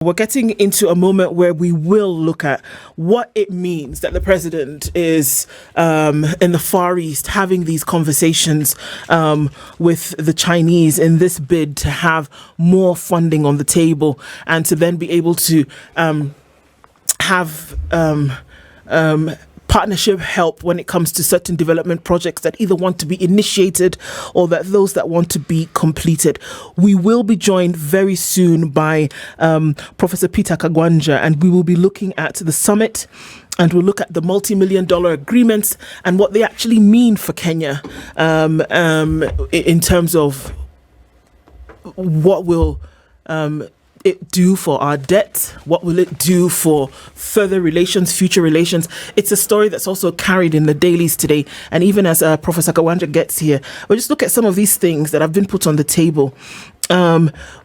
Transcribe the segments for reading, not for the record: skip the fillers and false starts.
We're getting into a moment where we will look at what it means that the president is in the Far East having these conversations with the Chinese in this bid to have more funding on the table and to then be able to have partnership help when it comes to certain development projects that either want to be initiated or that those that want to be completed. We will be joined very soon by Professor Peter Kagwanja, and we will be looking at the summit, and we'll look at the multi-million-dollar agreements and what they actually mean for Kenya in terms of what will it do for our debt? What will it do for further relations, future relations? It's a story that's also carried in the dailies today. And even as Professor Kawanja gets here, we'll just look at some of these things that have been put on the table.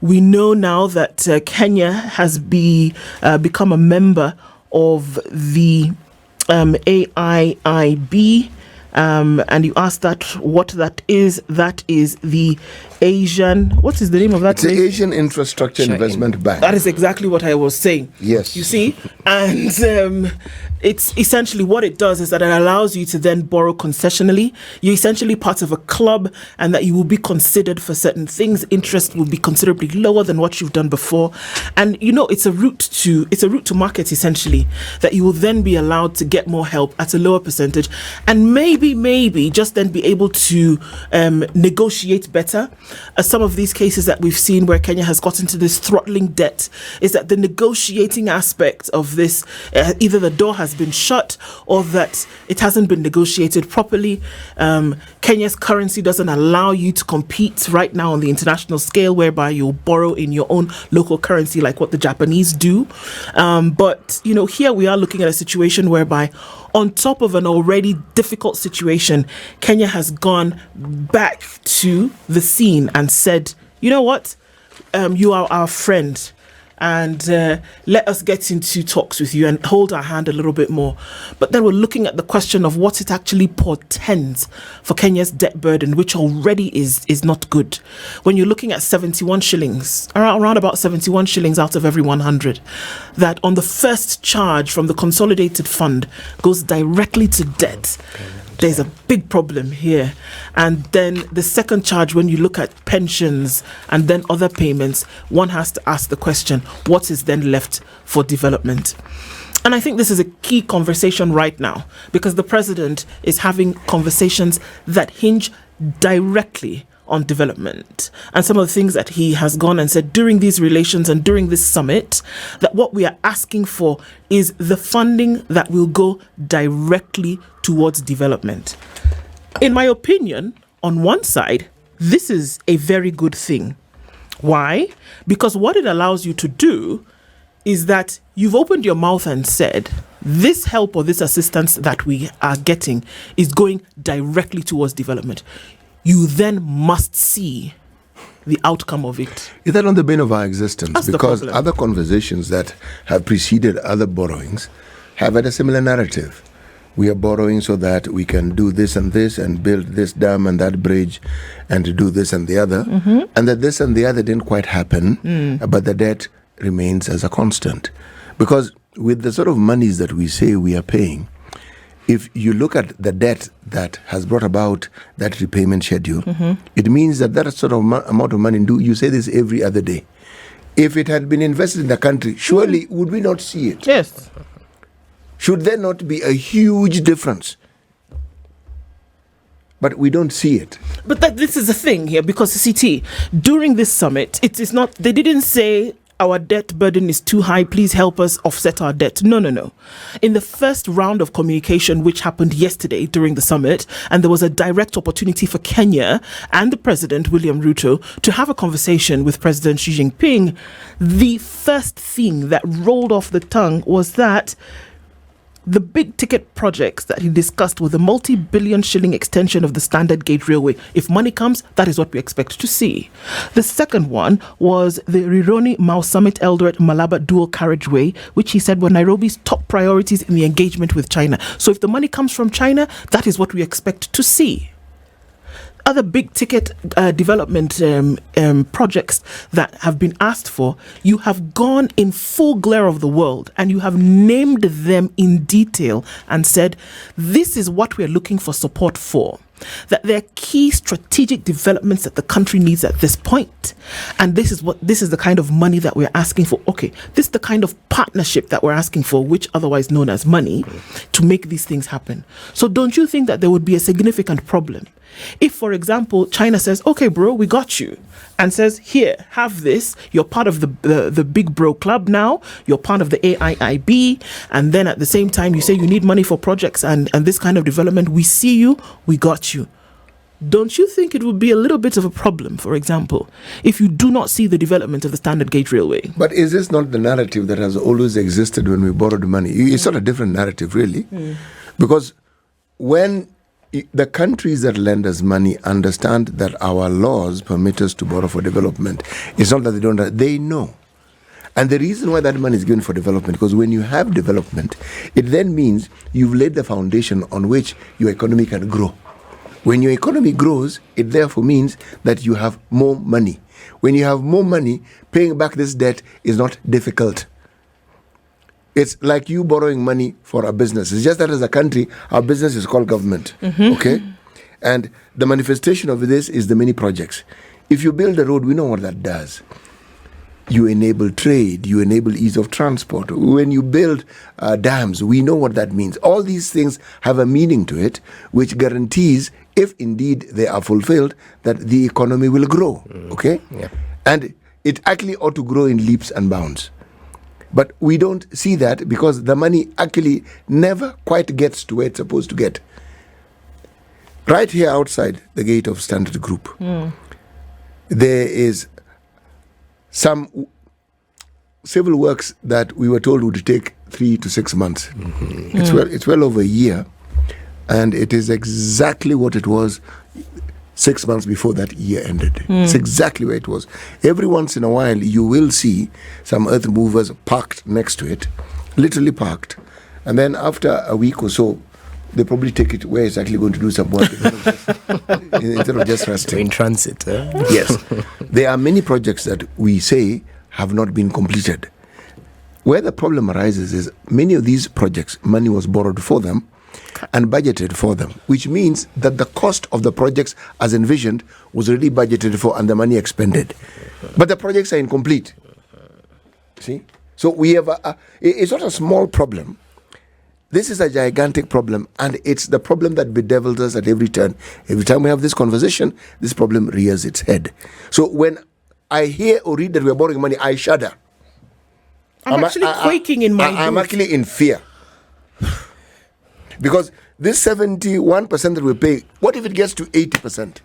We know now that Kenya has become a member of the AIIB. And you asked that what that is. That is the Asian, what is the name of that? It's the Asian Infrastructure Investment Bank. That is exactly what I was saying. Yes. You see? And it's essentially what it does is that it allows you to then borrow concessionally. You're essentially part of a club, and that you will be considered for certain things. Interest will be considerably lower than what you've done before. And you know, it's a route to market, essentially, that you will then be allowed to get more help at a lower percentage, and maybe just then be able to negotiate better. Some of these cases that we've seen where Kenya has got into this throttling debt is that the negotiating aspect of this, either the door has been shut or that it hasn't been negotiated properly. Kenya's currency doesn't allow you to compete right now on the international scale, whereby you'll borrow in your own local currency like what the Japanese do. But, you know, here we are looking at a situation whereby on top of an already difficult situation, Kenya has gone back to the scene and said, you know what, you are our friend, and let us get into talks with you and hold our hand a little bit more. But then we're looking at the question of what it actually portends for Kenya's debt burden, which already is not good. When you're looking at 71 shillings, around about 71 shillings out of every 100, that on the first charge from the consolidated fund goes directly to debt. There's a big problem here. And then the second charge, when you look at pensions and then other payments, one has to ask the question, what is then left for development? And I think this is a key conversation right now, because the president is having conversations that hinge directly on development. And some of the things that he has gone and said during these relations and during this summit, that what we are asking for is the funding that will go directly towards development. In my opinion, on one side, this is a very good thing. Why? Because what it allows you to do is that you've opened your mouth and said, this help or this assistance that we are getting is going directly towards development. You then must see the outcome of it. Is that on the bane of our existence? That's because other conversations that have preceded other borrowings have had a similar narrative. We are borrowing so that we can do this and build this dam and that bridge and to do this and the other. Mm-hmm. And that this and the other didn't quite happen, but the debt remains as a constant. Because with the sort of monies that we say we are paying, if you look at the debt that has brought about that repayment schedule, it means that that sort of amount of money, you say this every other day. If it had been invested in the country, surely would we not see it? Yes. Should there not be a huge difference? But we don't see it. But this is the thing here, because CT, during this summit, it is not, they didn't say, our debt burden is too high, please help us offset our debt. No. In the first round of communication, which happened yesterday during the summit, and there was a direct opportunity for Kenya and the president, William Ruto, to have a conversation with President Xi Jinping, the first thing that rolled off the tongue was that the big ticket projects that he discussed were the multi-billion shilling extension of the Standard Gauge Railway. If money comes, that is what we expect to see. The second one was the Rironi Mau Summit Eldoret Malaba dual carriageway, which he said were Nairobi's top priorities in the engagement with China. So if the money comes from China, that is what we expect to see. other big ticket development projects that have been asked for, you have gone in full glare of the world and you have named them in detail and said, this is what we're looking for support for. That there are key strategic developments that the country needs at this point. And this is the kind of money that we're asking for. Okay, this is the kind of partnership that we're asking for, which otherwise known as money, to make these things happen. So don't you think that there would be a significant problem if, for example, China says, okay, bro, we got you, and says, here, have this, you're part of the big bro club now, you're part of the AIIB, and then at the same time you say you need money for projects and this kind of development, we see you, we got you. Don't you think it would be a little bit of a problem, for example, if you do not see the development of the Standard Gauge Railway? But is this not the narrative that has always existed when we borrowed money? It's not a different narrative, really. Because when the countries that lend us money understand that our laws permit us to borrow for development, it's not that they don't, they know. And the reason why that money is given for development, because when you have development, it then means you've laid the foundation on which your economy can grow. When your economy grows, it therefore means that you have more money. When you have more money, paying back this debt is not difficult. It's like you borrowing money for a business. It's just that as a country, our business is called government. Okay? And the manifestation of this is the many projects. If you build a road, we know what that does. You enable trade, you enable ease of transport. When you build dams, we know what that means. All these things have a meaning to it, which guarantees, if indeed they are fulfilled, that the economy will grow. Okay? Yeah. And it actually ought to grow in leaps and bounds. But we don't see that because the money actually never quite gets to where it's supposed to get. Right here outside the gate of Standard Group, there is some civil works that we were told would take 3 to 6 months. It's well over a year, and it is exactly what it was 6 months before that year ended. It's exactly where it was. Every once in a while, you will see some earth movers parked next to it, literally parked. And then after a week or so, they probably take it where it's actually going to do some work instead of just resting. In transit. Yes. There are many projects that we say have not been completed. Where the problem arises is many of these projects, money was borrowed for them and budgeted for them, which means that the cost of the projects as envisioned was already budgeted for and the money expended. But the projects are incomplete. See? So we have it's not a small problem. This is a gigantic problem, and it's the problem that bedevils us at every turn. Every time we have this conversation, this problem rears its head. So when I hear or read that we are borrowing money, I shudder. I'm actually quaking in my I'm boots. actually in fear. Because this 71% that we pay, what if it gets to 80%?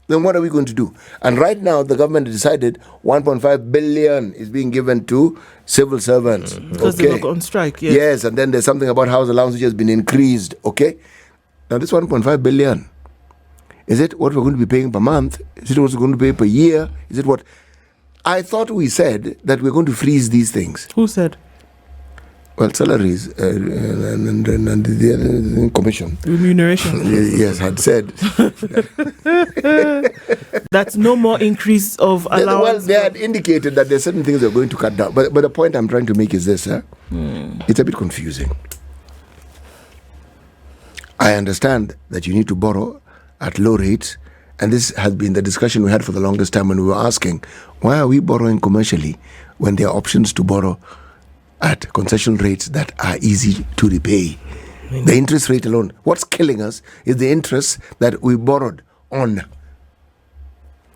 Then what are we going to do? And right now, the government decided 1.5 billion is being given to civil servants. Because they were on strike, yes. Yes, and then there's something about house allowance which has been increased, okay? Now this 1.5 billion, is it what we're going to be paying per month? Is it what we're going to pay per year? Is it what? I thought we said that we're going to freeze these things. Who said? Well, salaries and the commission. Remuneration. Yes, had said. That's no more increase of allowance. Well, they had indicated that there's certain things they're going to cut down. But the point I'm trying to make is this. It's a bit confusing. I understand that you need to borrow at low rates. And this has been the discussion we had for the longest time when we were asking, why are we borrowing commercially when there are options to borrow at concession rates that are easy to repay? The interest rate alone. What's killing us is the interest that we borrowed on.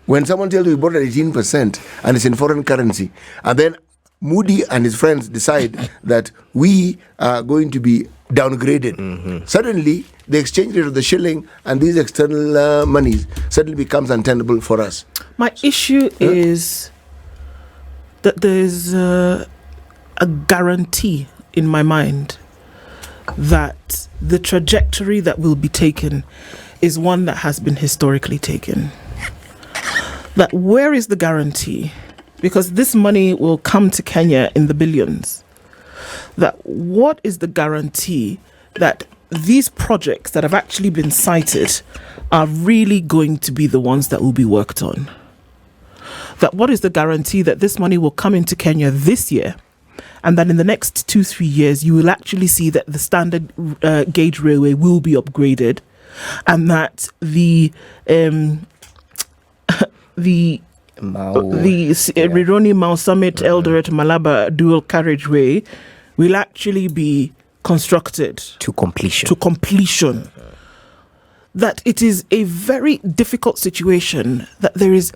When someone tells you we borrowed at 18% and it's in foreign currency, and then Moody and his friends decide that we are going to be downgraded. Suddenly, the exchange rate of the shilling and these external monies suddenly becomes untenable for us. My issue is that there's a guarantee in my mind that the trajectory that will be taken is one that has been historically taken. That where is the guarantee? Because this money will come to Kenya in the billions. That what is the guarantee that these projects that have actually been cited are really going to be the ones that will be worked on. That what is the guarantee that this money will come into Kenya this year, and that in the next 2-3 years you will actually see that the standard gauge railway will be upgraded, and that the Rironi Mau Summit Eldoret Malaba dual carriageway will actually be constructed to completion. That it is a very difficult situation, that there is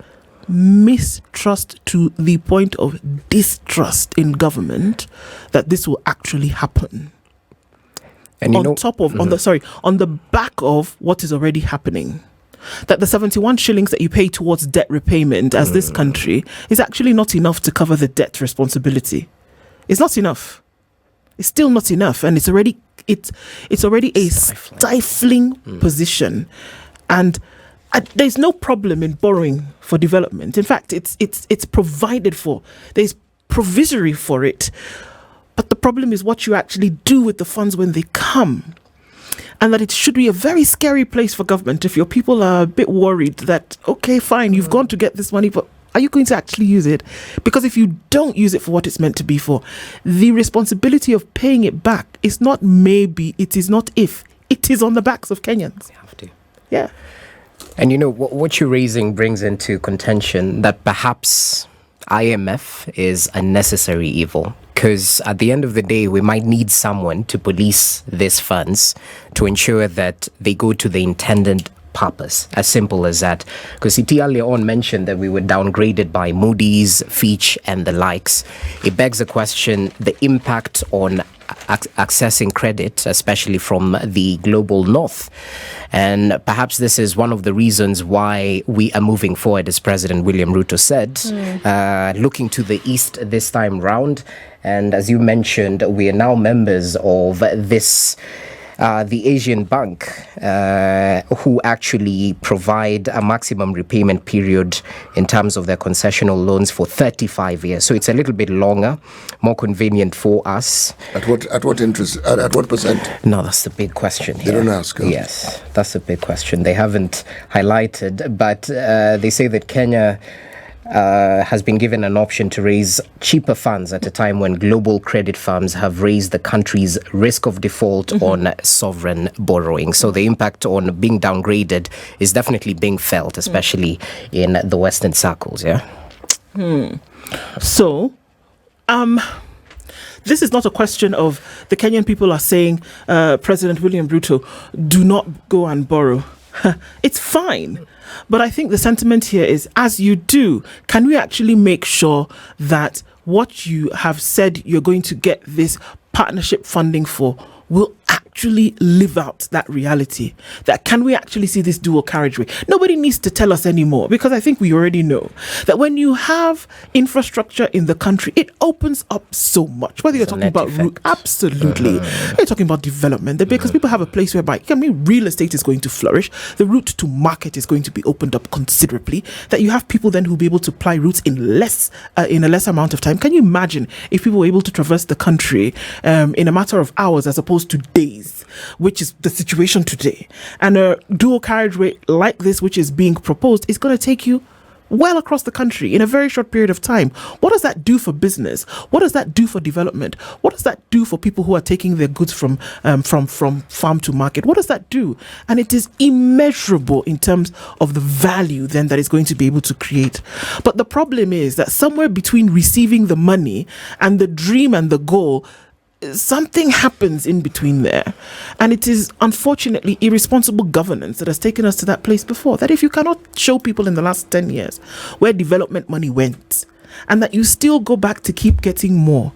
mistrust to the point of distrust in government, that this will actually happen. And on the back of what is already happening. That the 71 shillings that you pay towards debt repayment as this country is actually not enough to cover the debt responsibility. It's not enough. It's still not enough, and it's already a stifling position. And there's no problem in borrowing for development. In fact, it's provided for. There's provisory for it. But the problem is what you actually do with the funds when they come. And that it should be a very scary place for government if your people are a bit worried that, okay, fine, you've gone to get this money, but are you going to actually use it? Because if you don't use it for what it's meant to be for, the responsibility of paying it back is not maybe, it is not if, it is on the backs of Kenyans. You have to. Yeah. And what you're raising brings into contention that perhaps IMF is a necessary evil, because at the end of the day, we might need someone to police these funds to ensure that they go to the intended purpose. As simple as that. Because it earlier on mentioned that we were downgraded by Moody's, Fitch, and the likes. It begs the question, the impact on accessing credit, especially from the global north. And perhaps this is one of the reasons why we are moving forward, as President William Ruto said, looking to the east this time round. And as you mentioned, we are now members of this the Asian Bank, who actually provide a maximum repayment period in terms of their concessional loans for 35 years. So it's a little bit longer, more convenient for us. At what interest? At what percent? No, that's the big question here. They don't ask. Huh? Yes, that's the big question. They haven't highlighted, but they say that Kenya has been given an option to raise cheaper funds at a time when global credit firms have raised the country's risk of default on sovereign borrowing. So the impact on being downgraded is definitely being felt, especially in the Western circles. Yeah. So, this is not a question of the Kenyan people are saying, President William Ruto, do not go and borrow. It's fine. But I think the sentiment here is, as you do, can we actually make sure that what you have said you're going to get this partnership funding for will actually live out that reality? That can we actually see this dual carriageway? Nobody needs to tell us anymore, because I think we already know that when you have infrastructure in the country, it opens up so much. Whether you're talking about route, absolutely. You're talking about development, because people have a place whereby, real estate is going to flourish. The route to market is going to be opened up considerably. That you have people then who will be able to ply routes in a less amount of time. Can you imagine if people were able to traverse the country in a matter of hours as opposed to days, which is the situation today? And a dual carriageway like this, which is being proposed, is going to take you well across the country in a very short period of time. What does that do for business? What does that do for development? What does that do for people who are taking their goods from farm to market? What does that do? And it is immeasurable in terms of the value then that it's going to be able to create. But the problem is that somewhere between receiving the money and the dream and the goal, something happens in between there. And it is unfortunately irresponsible governance that has taken us to that place before. That if you cannot show people in the last 10 years where development money went, and that you still go back to keep getting more,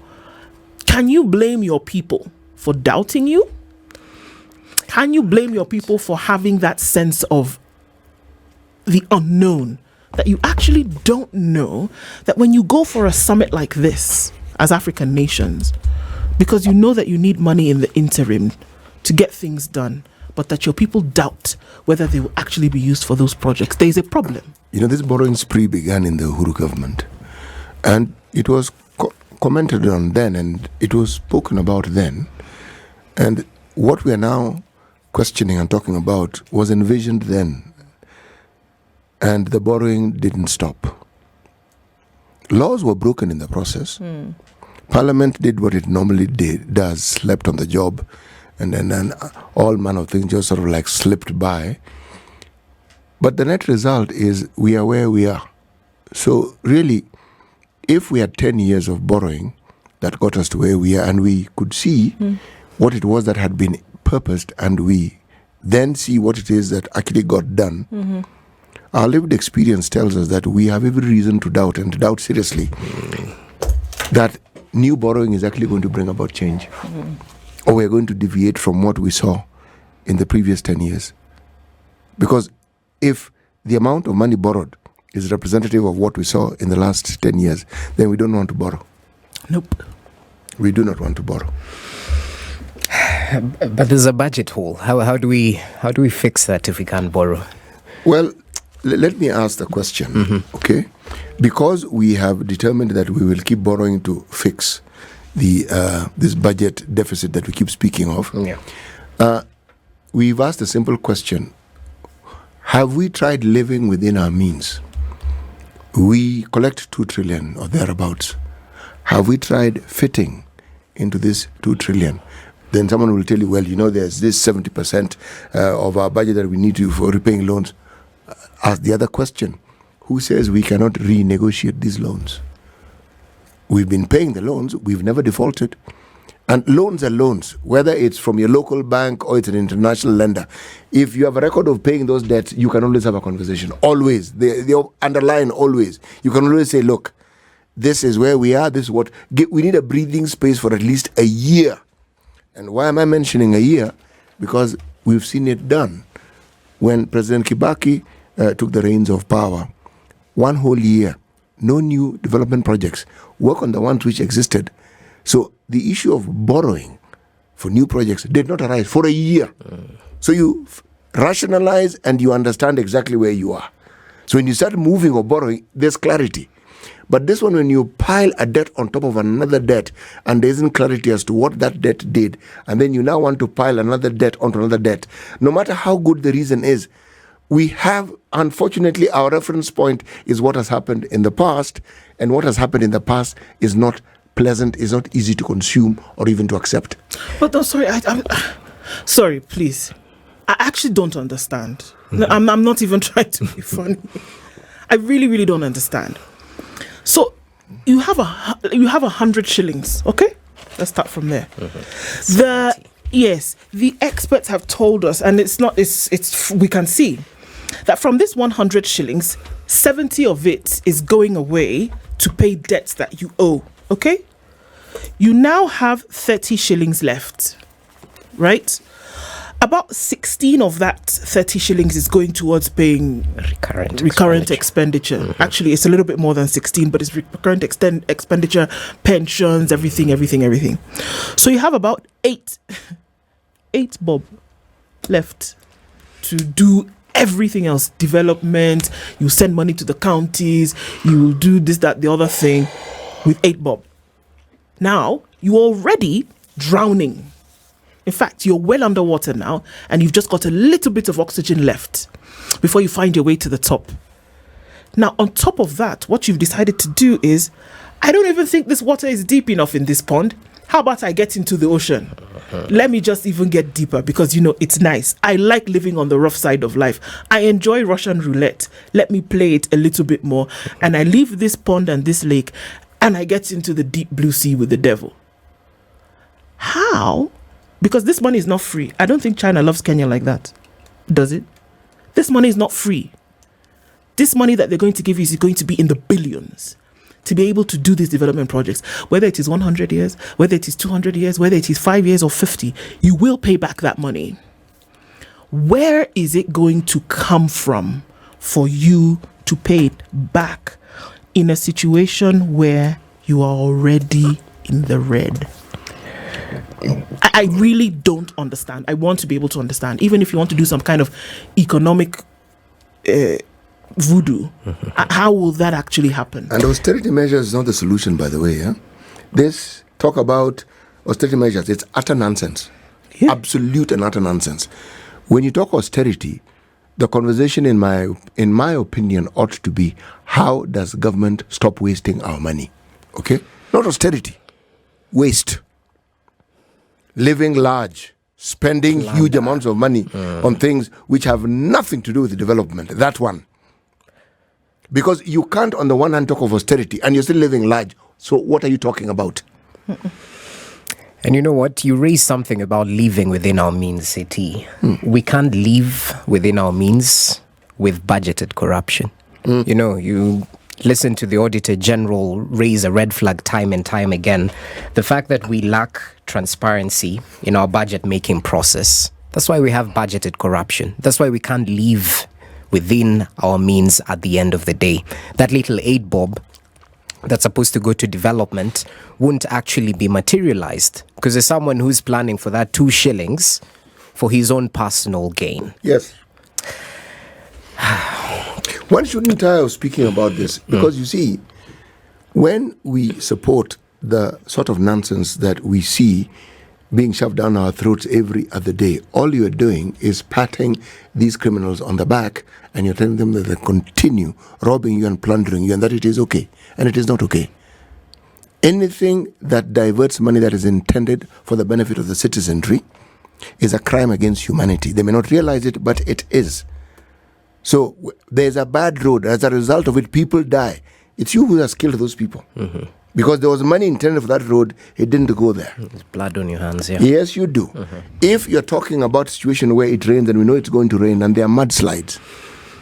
can you blame your people for doubting you? Can you blame your people for having that sense of the unknown? That you actually don't know that when you go for a summit like this as African nations, because you know that you need money in the interim to get things done, but that your people doubt whether they will actually be used for those projects, there is a problem. This borrowing spree began in the Uhuru government, and it was commented on then, and it was spoken about then. And what we are now questioning and talking about was envisioned then, and the borrowing didn't stop. Laws were broken in the process. Parliament did what it normally does, slept on the job, and then all manner of things just sort of like slipped by. But the net result is we are where we are. So really, if we had 10 years of borrowing that got us to where we are, and we could see what it was that had been purposed, and we then see what it is that actually got done, our lived experience tells us that we have every reason to doubt, and to doubt seriously, that new borrowing is actually going to bring about change. Or we're going to deviate from what we saw in the previous 10 years. Because if the amount of money borrowed is representative of what we saw in the last 10 years, then we don't want to borrow. Nope. We do not want to borrow. But there's a budget hole. How do we fix that if we can't borrow? Well, let me ask the question, okay? Because we have determined that we will keep borrowing to fix the this budget deficit that we keep speaking of. We've asked a simple question: have we tried living within our means? We collect 2 trillion or thereabouts. Have we tried fitting into this 2 trillion? Then someone will tell you, well, there's this 70% of our budget that we need to for repaying loans. Ask the other question: who says we cannot renegotiate these loans? We've been paying the loans, we've never defaulted. And loans are loans, whether it's from your local bank or it's an international lender. If you have a record of paying those debts, you can always have a conversation. Always. They underline always. You can always say, look, this is where we are, this is what... We need a breathing space for at least a year. And why am I mentioning a year? Because we've seen it done. When President Kibaki took the reins of power, 1 whole year, no new development projects, work on the ones which existed. So the issue of borrowing for new projects did not arise for a year. So you rationalize and you understand exactly where you are. So when you start moving or borrowing, there's clarity. But this one, when you pile a debt on top of another debt and there isn't clarity as to what that debt did, and then you now want to pile another debt onto another debt, no matter how good the reason is, we have, unfortunately, our reference point is what has happened in the past, and what has happened in the past is not pleasant, is not easy to consume or even to accept. But no, sorry, sorry, please. I actually don't understand. I'm not even trying to be funny. I really, really don't understand. So you have 100 shillings, okay? Let's start from there. The experts have told us, and it's we can see that from this 100 shillings, 70 of it is going away to pay debts that you owe, okay? You now have 30 shillings left, right? About 16 of that 30 shillings is going towards paying recurrent expenditure. Actually, it's a little bit more than 16, but it's recurrent expenditure, pensions, everything. So you have about 8 bob left to do everything else. Development, you send money to the counties, you will do this, that, the other thing with 8 bob. Now, you're already drowning. In fact, you're well underwater now, and you've just got a little bit of oxygen left before you find your way to the top. Now, on top of that, what you've decided to do is, I don't even think this water is deep enough in this pond. How about I get into the ocean? Let me just even get deeper because, it's nice. I like living on the rough side of life. I enjoy Russian roulette. Let me play it a little bit more. And I leave this pond and this lake, and I get into the deep blue sea with the devil. How? Because this money is not free. I don't think China loves Kenya like that. Does it? This money is not free. This money that they're going to give you is going to be in the billions to be able to do these development projects. Whether it is 100 years, whether it is 200 years, whether it is 5 years or 50, you will pay back that money. Where is it going to come from for you to pay it back in a situation where you are already in the red? I really don't understand. I want to be able to understand. Even if you want to do some kind of economic voodoo, how will that actually happen? And austerity measures is not the solution, by the way. This talk about austerity measures, it's utter nonsense. Yeah. Absolute and utter nonsense. When you talk austerity, the conversation, in my opinion, ought to be, how does government stop wasting our money? Okay? Not austerity. Waste. Living large. Spending huge amounts of money on things which have nothing to do with development. That one. Because you can't, on the one hand, talk of austerity and you're still living large. So what are you talking about? And you know what? You raised something about living within our means, Seti. We can't live within our means with budgeted corruption. You know, you listen to the Auditor General raise a red flag time and time again. The fact that we lack transparency in our budget making process. That's why we have budgeted corruption. That's why we can't live within our means at the end of the day. That little aid bob that's supposed to go to development won't actually be materialized because there's someone who's planning for that 2 shillings for his own personal gain. Yes. One shouldn't tire of speaking about this because you see, when we support the sort of nonsense that we see being shoved down our throats every other day, all you are doing is patting these criminals on the back and you're telling them that they continue robbing you and plundering you and that it is okay. And it is not okay. Anything that diverts money that is intended for the benefit of the citizenry is a crime against humanity. They may not realize it, but it is. So there's a bad road. As a result of it, people die. It's you who has killed those people. Because there was money intended for that road, it didn't go there. There's blood on your hands, yeah. Yes, you do. If you're talking about a situation where it rains and we know it's going to rain and there are mudslides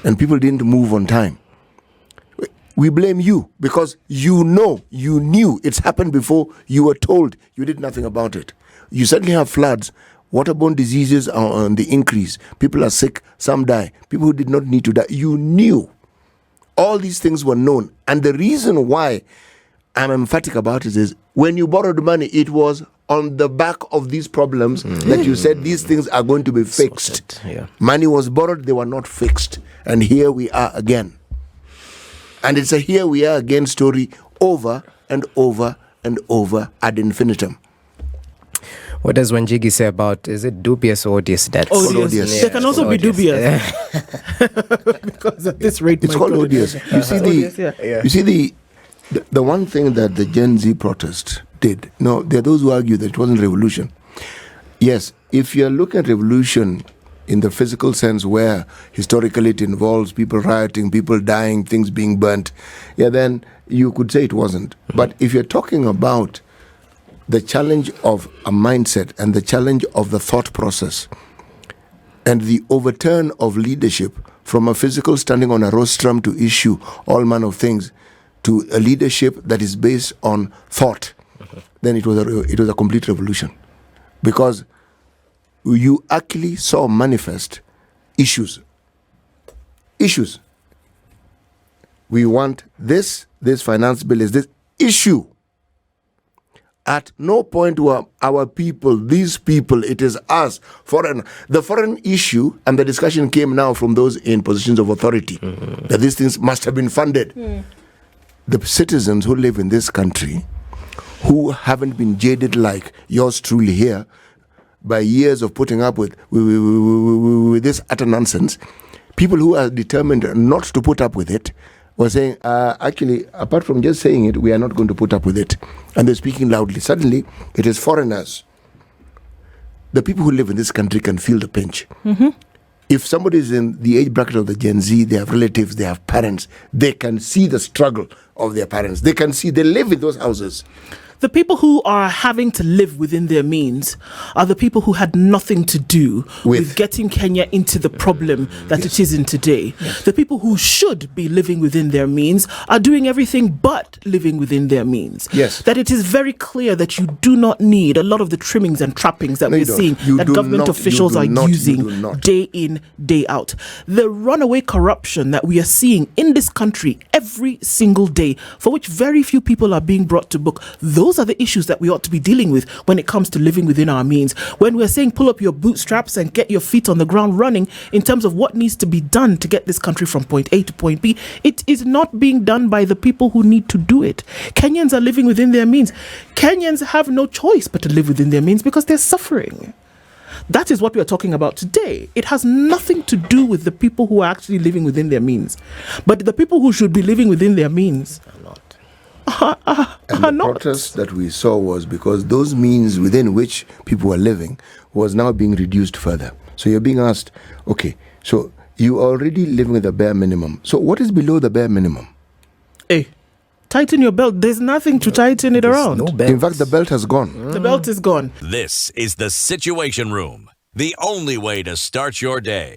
and people didn't move on time, we blame you because you knew it's happened before, you were told, you did nothing about it. You suddenly have floods, waterborne diseases are on the increase, people are sick, some die, people who did not need to die. You knew. All these things were known. And the reason why I'm emphatic about it is when you borrowed money, it was on the back of these problems that you said these things are going to be fixed. Yeah. Money was borrowed, they were not fixed. And here we are again. And it's a here we are again story over and over and over ad infinitum. What does Wanjigi say about, is it dubious or odious debts? Odious. They can also be dubious. Because at this rate, It's called odious. You see the one thing that the Gen Z protest did, there are those who argue that it wasn't revolution. Yes, if you're looking at revolution in the physical sense where historically it involves people rioting, people dying, things being burnt, then you could say it wasn't. But if you're talking about the challenge of a mindset and the challenge of the thought process and the overturn of leadership from a physical standing on a rostrum to issue all manner of things to a leadership that is based on thought, then it was a complete revolution. Because you actually saw manifest issues. We want this finance bill is this issue. At no point were our people, these people, it is us, foreign. The foreign issue and the discussion came now from those in positions of authority, that these things must have been funded. The citizens who live in this country, who haven't been jaded like yours truly here, by years of putting up with this utter nonsense, people who are determined not to put up with it, were saying, actually, apart from just saying it, we are not going to put up with it. And they're speaking loudly. Suddenly, it is foreigners. The people who live in this country can feel the pinch. If somebody is in the age bracket of the Gen Z, they have relatives, they have parents, they can see the struggle of their parents. They live in those houses. The people who are having to live within their means are the people who had nothing to do with getting Kenya into the problem that it is in today. The people who should be living within their means are doing everything but living within their means. That it is very clear that you do not need a lot of the trimmings and trappings that we're seeing that government officials are using day in, day out. The runaway corruption that we are seeing in this country every single day, for which very few people are being brought to book, those are the issues that we ought to be dealing with when it comes to living within our means. When we're saying pull up your bootstraps and get your feet on the ground running in terms of what needs to be done to get this country from point A to point B, it is not being done by the people who need to do it. Kenyans are living within their means. Kenyans have no choice but to live within their means because they're suffering. That is what we are talking about today. It has nothing to do with the people who are actually living within their means. But the people who should be living within their means And the not. protest that we saw was because those means within which people were living was now being reduced further. So you're being asked, okay, so you are already living with the bare minimum. So what is below the bare minimum? Hey, tighten your belt. There's nothing to tighten it around. No belt. In fact, the belt has gone. The belt is gone. This is the Situation Room, the only way to start your day.